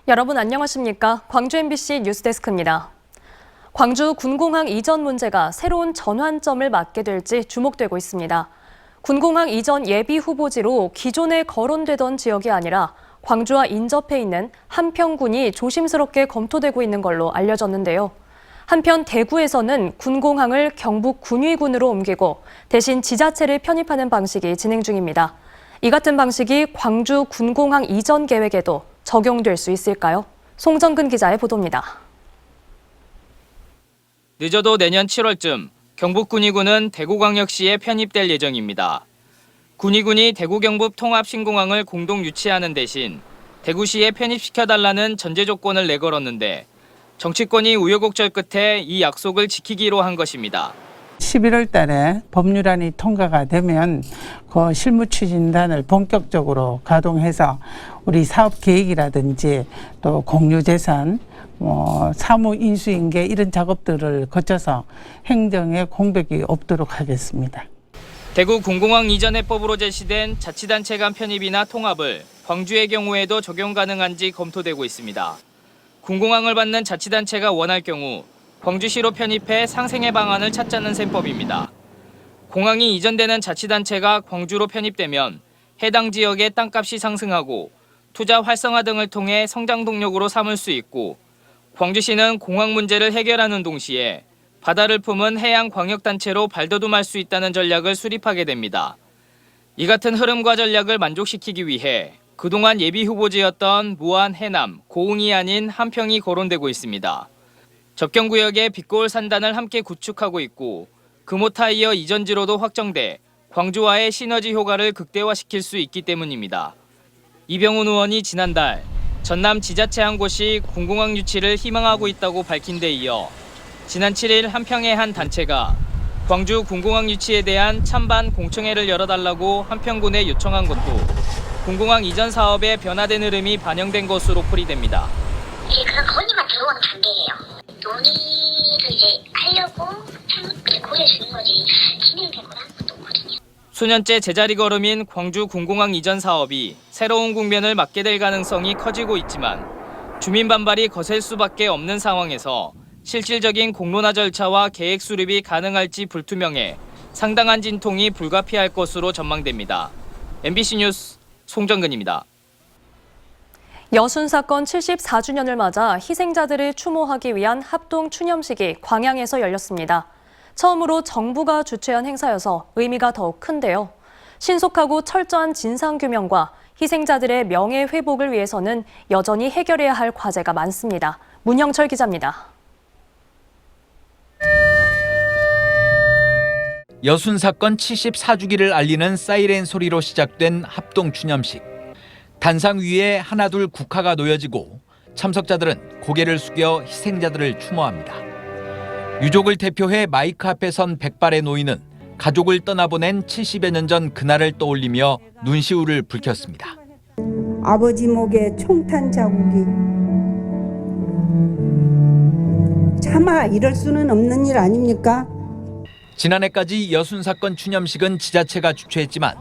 여러분 안녕하십니까? 광주 MBC 뉴스데스크입니다. 광주 군공항 이전 문제가 새로운 전환점을 맞게 될지 주목되고 있습니다. 군공항 이전 예비 후보지로 기존에 거론되던 지역이 아니라 광주와 인접해 있는 한평군이 조심스럽게 검토되고 있는 걸로 알려졌는데요. 한편 대구에서는 군공항을 경북 군위군으로 옮기고 대신 지자체를 편입하는 방식이 진행 중입니다. 이 같은 방식이 광주 군공항 이전 계획에도 적용될 수 있을까요? 송정근 기자의 보도입니다. 늦어도 내년 7월쯤 경북 군위군은 대구광역시에 편입될 예정입니다. 군위군이 대구 경북 통합 신공항을 공동 유치하는 대신 대구시에 편입시켜달라는 전제 조건을 내걸었는데 정치권이 우여곡절 끝에 이 약속을 지키기로 한 것입니다. 11월 달에 법률안이 통과가 되면 그 실무추진단을 본격적으로 가동해서 우리 사업 계획이라든지 또 공유재산, 사무 인수인계 이런 작업들을 거쳐서 행정에 공백이 없도록 하겠습니다. 대구 군공항 이전 해법으로 제시된 자치단체 간 편입이나 통합을 광주의 경우에도 적용 가능한지 검토되고 있습니다. 군공항을 받는 자치단체가 원할 경우 광주시로 편입해 상생의 방안을 찾자는 셈법입니다. 공항이 이전되는 자치단체가 광주로 편입되면 해당 지역의 땅값이 상승하고 투자 활성화 등을 통해 성장 동력으로 삼을 수 있고 광주시는 공항 문제를 해결하는 동시에 바다를 품은 해양광역단체로 발돋움할 수 있다는 전략을 수립하게 됩니다. 이 같은 흐름과 전략을 만족시키기 위해 그동안 예비 후보지였던 무안, 해남, 고흥이 아닌 한평이 거론되고 있습니다. 접경구역에 빛고울 산단을 함께 구축하고 있고 금호타이어 이전지로도 확정돼 광주와의 시너지 효과를 극대화시킬 수 있기 때문입니다. 이병훈 의원이 지난달 전남 지자체 한 곳이 군공항 유치를 희망하고 있다고 밝힌 데 이어 지난 7일 한평의 한 단체가 광주 군공항 유치에 대한 찬반 공청회를 열어달라고 한평군에 요청한 것도 군공항 이전 사업의 변화된 흐름이 반영된 것으로 풀이됩니다. 그런 건의만 들어오는 단계예요. 논의를 이제 하려고 고려 주는 거지 진행된 건 아무것도 없거든요. 수년째 제자리 걸음인 광주 군공항 이전 사업이 새로운 국면을 맞게 될 가능성이 커지고 있지만 주민 반발이 거셀 수밖에 없는 상황에서 실질적인 공론화 절차와 계획 수립이 가능할지 불투명해 상당한 진통이 불가피할 것으로 전망됩니다. MBC 뉴스 송정근입니다. 여순 사건 74주년을 맞아 희생자들을 추모하기 위한 합동 추념식이 광양에서 열렸습니다. 처음으로 정부가 주최한 행사여서 의미가 더욱 큰데요. 신속하고 철저한 진상규명과 희생자들의 명예회복을 위해서는 여전히 해결해야 할 과제가 많습니다. 문형철 기자입니다. 여순 사건 74주기를 알리는 사이렌 소리로 시작된 합동 추념식. 단상 위에 하나둘 국화가 놓여지고 참석자들은 고개를 숙여 희생자들을 추모합니다. 유족을 대표해 마이크 앞에 선 백발의 노인은 가족을 떠나보낸 70여 년 전 그날을 떠올리며 눈시울을 붉혔습니다. 아버지 목에 총탄 자국이 차마 이럴 수는 없는 일 아닙니까? 지난해까지 여순 사건 추념식은 지자체가 주최했지만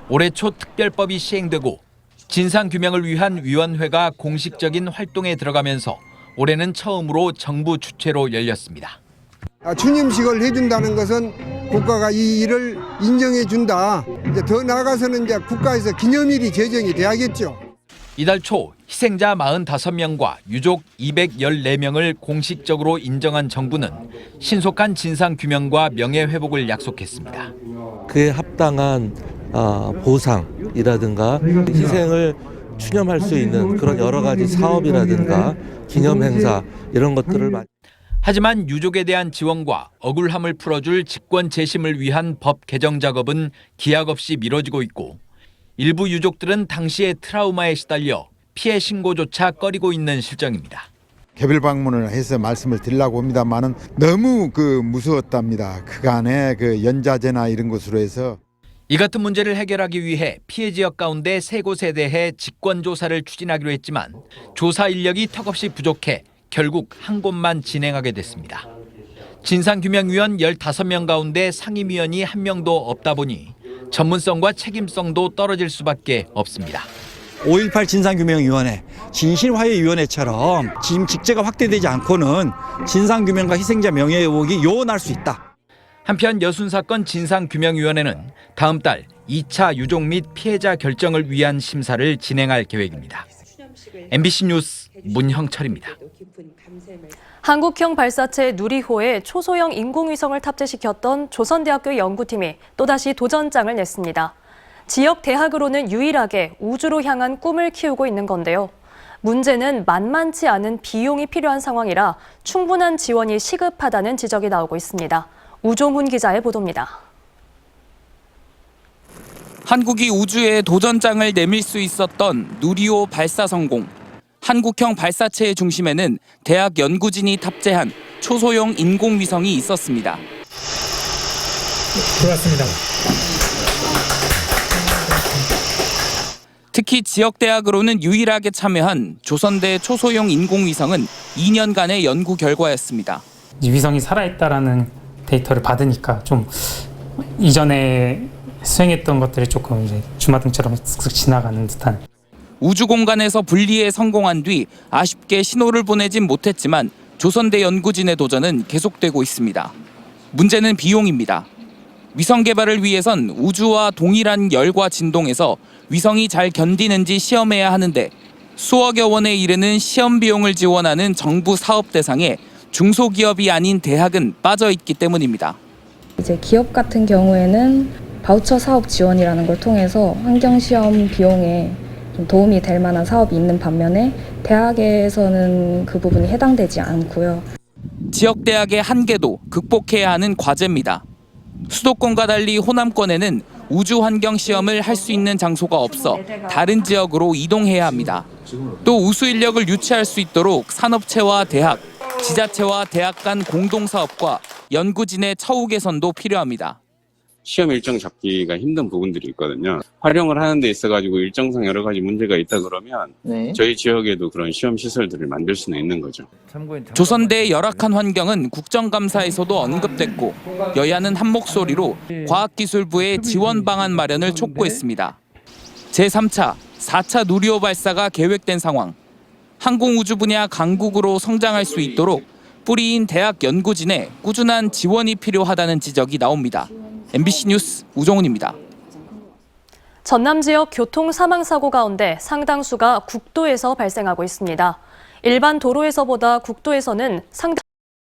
올해 초 특별법이 시행되고 진상규명을 위한 위원회가 공식적인 활동에 들어가면서 올해는 처음으로 정부 주최로 열렸습니다. 추념식을 해준다는 것은 국가가 이 일을 인정해준다. 이제 더 나아가서는 이제 국가에서 기념일이 제정이 돼야겠죠. 이달 초 희생자 45명과 유족 214명을 공식적으로 인정한 정부는 신속한 진상규명과 명예회복을 약속했습니다. 그에 합당한 보상이라든가 희생을 추념할 수 있는 그런 여러 가지 사업이라든가 기념행사 이런 것들을 하지만 유족에 대한 지원과 억울함을 풀어줄 직권 재심을 위한 법 개정 작업은 기약 없이 미뤄지고 있고 일부 유족들은 당시의 트라우마에 시달려 피해 신고조차 꺼리고 있는 실정입니다. 개별 방문을 해서 말씀을 드리려고 합니다만은 너무 무서웠답니다. 그간의 연자제나 이런 것으로 해서. 이 같은 문제를 해결하기 위해 피해 지역 가운데 3곳에 대해 직권조사를 추진하기로 했지만 조사 인력이 턱없이 부족해 결국 한 곳만 진행하게 됐습니다. 진상규명위원 15명 가운데 상임위원이 한 명도 없다 보니 전문성과 책임성도 떨어질 수밖에 없습니다. 5.18 진상규명위원회, 진실화해위원회처럼 지금 직제가 확대되지 않고는 진상규명과 희생자 명예 의혹이 요원할 수 있다. 한편 여순사건 진상규명위원회는 다음 달 2차 유족 및 피해자 결정을 위한 심사를 진행할 계획입니다. MBC 뉴스 문형철입니다. 한국형 발사체 누리호에 초소형 인공위성을 탑재시켰던 조선대학교 연구팀이 또다시 도전장을 냈습니다. 지역 대학으로는 유일하게 우주로 향한 꿈을 키우고 있는 건데요. 문제는 만만치 않은 비용이 필요한 상황이라 충분한 지원이 시급하다는 지적이 나오고 있습니다. 우종훈 기자의 보도입니다. 한국이 우주에 도전장을 내밀 수 있었던 누리호 발사 성공. 한국형 발사체의 중심에는 대학 연구진이 탑재한 초소형 인공위성이 있었습니다. 들어왔습니다. 특히 지역대학으로는 유일하게 참여한 조선대 초소형 인공위성은 2년간의 연구 결과였습니다. 이 위성이 살아있다라는 데이터를 받으니까 좀 이전에 수행했던 것들이 조금 이제 주마등처럼 쓱쓱 지나가는 듯한. 우주 공간에서 분리에 성공한 뒤 아쉽게 신호를 보내진 못했지만 조선대 연구진의 도전은 계속되고 있습니다. 문제는 비용입니다. 위성 개발을 위해선 우주와 동일한 열과 진동에서 위성이 잘 견디는지 시험해야 하는데 수억여 원에 이르는 시험 비용을 지원하는 정부 사업 대상에 중소기업이 아닌 대학은 빠져 있기 때문입니다. 이제 기업 같은 경우에는 바우처 사업 지원이라는 걸 통해서 환경 시험 비용에 좀 도움이 될 만한 사업이 있는 반면에 대학에서는 그 부분이 해당되지 않고요. 지역 대학의 한계도 극복해야 하는 과제입니다. 수도권과 달리 호남권에는 우주 환경 시험을 할 수 있는 장소가 없어 다른 지역으로 이동해야 합니다. 또 우수 인력을 유치할 수 있도록 산업체와 대학, 지자체와 대학 간 공동 사업과 연구진의 처우 개선도 필요합니다. 시험 일정 잡기가 힘든 부분들이 있거든요. 활용을 하는 데 있어가지고 일정상 여러 가지 문제가 있다 그러면 저희 지역에도 그런 시험 시설들을 만들 수는 있는 거죠. 조선대의 열악한 환경은 국정감사에서도 언급됐고 여야는 한 목소리로 과학기술부의 지원 방안 마련을 촉구했습니다. 제3차, 4차 누리호 발사가 계획된 상황. 항공우주 분야 강국으로 성장할 수 있도록 뿌리인 대학 연구진에 꾸준한 지원이 필요하다는 지적이 나옵니다. MBC 뉴스 우종훈입니다. 전남 지역 교통 사망 사고 가운데 상당수가 국도에서 발생하고 있습니다. 일반 도로에서보다 국도에서는 상당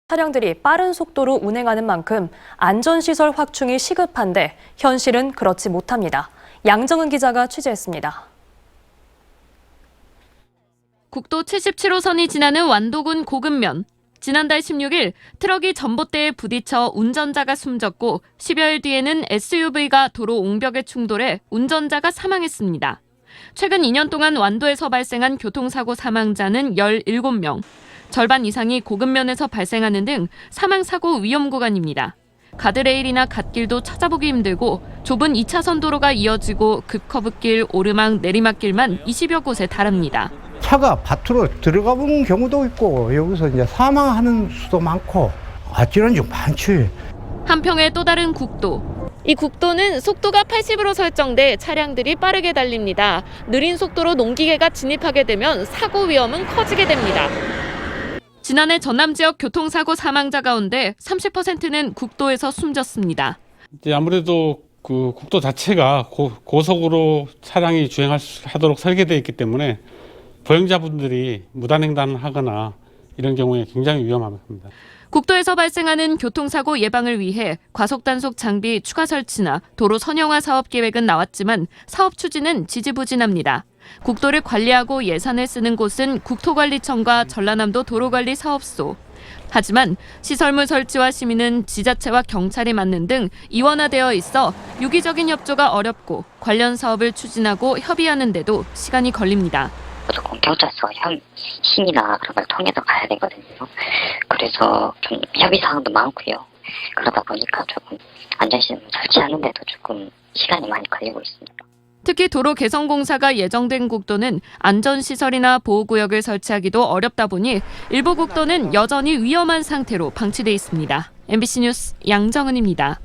차량들이 빠른 속도로 운행하는 만큼 안전시설 확충이 시급한데 현실은 그렇지 못합니다. 양정은 기자가 취재했습니다. 국도 77호선이 지나는 완도군 고금면. 지난달 16일 트럭이 전봇대에 부딪혀 운전자가 숨졌고 10여일 뒤에는 SUV가 도로 옹벽에 충돌해 운전자가 사망했습니다. 최근 2년 동안 완도에서 발생한 교통사고 사망자는 17명. 절반 이상이 고금면에서 발생하는 등 사망사고 위험 구간입니다. 가드레일이나 갓길도 찾아보기 힘들고 좁은 2차선 도로가 이어지고 급커브길, 오르막, 내리막길만 20여 곳에 달합니다. 차가 밭으로 들어가 본 경우도 있고 여기서 이제 사망하는 수도 많고 아찔한 좀 많지. 한평의 또 다른 국도. 이 국도는 속도가 80으로 설정돼 차량들이 빠르게 달립니다. 느린 속도로 농기계가 진입하게 되면 사고 위험은 커지게 됩니다. 지난해 전남 지역 교통사고 사망자 가운데 30%는 국도에서 숨졌습니다. 이제 아무래도 그 국도 자체가 고속으로 차량이 주행하도록 설계되어 있기 때문에 보행자분들이 무단횡단을 하거나 이런 경우에 굉장히 위험합니다. 국도에서 발생하는 교통사고 예방을 위해 과속단속 장비 추가 설치나 도로 선형화 사업 계획은 나왔지만 사업 추진은 지지부진합니다. 국도를 관리하고 예산을 쓰는 곳은 국토관리청과 전라남도 도로관리사업소. 하지만 시설물 설치와 시민은 지자체와 경찰이 맡는 등 이원화되어 있어 유기적인 협조가 어렵고 관련 사업을 추진하고 협의하는 데도 시간이 걸립니다. 무조건 경찰서, 힘이나 그런 걸 통해서 가야 되거든요. 그래서 좀 협의 사항도 많고요. 그러다 보니까 조금 안전시설 설치하는 데도 조금 시간이 많이 걸리고 있습니다. 특히 도로 개선 공사가 예정된 국도는 안전시설이나 보호구역을 설치하기도 어렵다 보니 일부 국도는 여전히 위험한 상태로 방치돼 있습니다. MBC 뉴스 양정은입니다.